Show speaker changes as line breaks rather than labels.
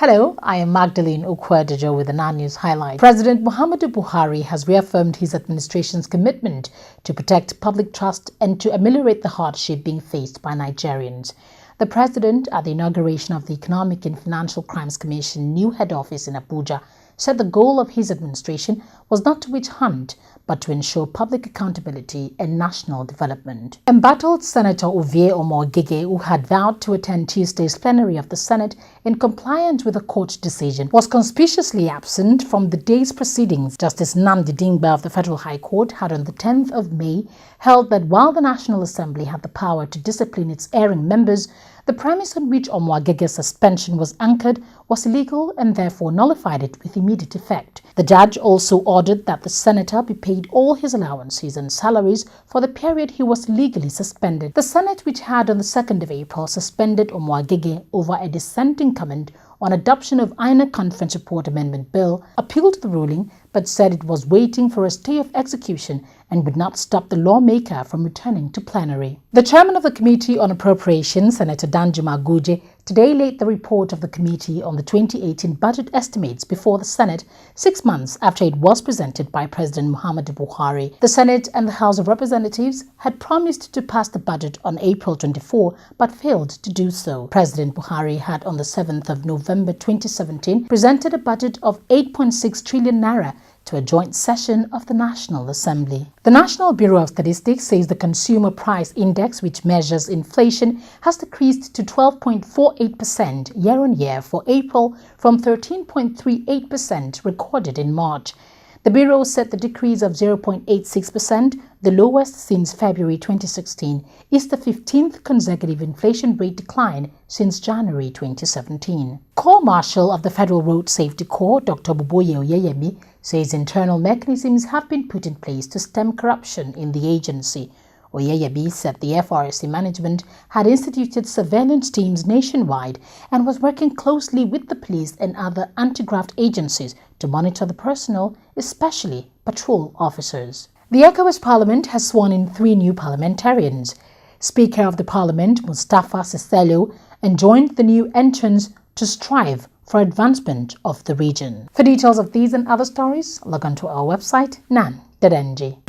Hello, I am Magdalene Okwedejo with the NAN News Highlight. President Muhammadu Buhari has reaffirmed his administration's commitment to protect public trust and to ameliorate the hardship being faced by Nigerians. The president, at the inauguration of the Economic and Financial Crimes Commission new head office in Abuja, said the goal of his administration was not to witch hunt, but to ensure public accountability and national development. Embattled Senator Ovie Omo-Agege, who had vowed to attend Tuesday's plenary of the Senate in compliance with a court decision, was conspicuously absent from the day's proceedings. Justice Nnamdi Dingba of the Federal High Court had on the 10th of May held that while the National Assembly had the power to discipline its erring members, the premise on which Omo-Agege's suspension was anchored was illegal and therefore nullified it with immediate effect. The judge also ordered that the senator be paid all his allowances and salaries for the period he was legally suspended. The Senate, which had on the 2nd of April suspended Omo-Agege over a dissenting comment on adoption of INEC Conference Report Amendment Bill, appealed the ruling but said it was waiting for a stay of execution and would not stop the lawmaker from returning to plenary. The chairman of the Committee on Appropriations, Senator Danjuma Goje, today laid the report of the committee on the 2018 budget estimates before the Senate 6 months after it was presented by President Muhammadu Buhari. The Senate and the House of Representatives had promised to pass the budget on April 24 but failed to do so. President Buhari had on the 7th of November 2017 presented a budget of 8.6 trillion naira to a joint session of the National Assembly. The National Bureau of Statistics says the Consumer Price Index, which measures inflation, has decreased to 12.48% year-on-year for April from 13.38% recorded in March. The Bureau said the decrease of 0.86%, the lowest since February 2016, is the 15th consecutive inflation rate decline since January 2017. Corps Marshal of the Federal Road Safety Corps, Dr. Ovie Omo-Agege, says internal mechanisms have been put in place to stem corruption in the agency. Omo-Agege said the FRSC management had instituted surveillance teams nationwide and was working closely with the police and other anti-graft agencies to monitor the personnel, especially patrol officers. The ECOWAS Parliament has sworn in 3 new parliamentarians. Speaker of the Parliament, Mustafa Seselo, enjoined the new entrants to strive for advancement of the region. For details of these and other stories, log on to our website, nan.ng.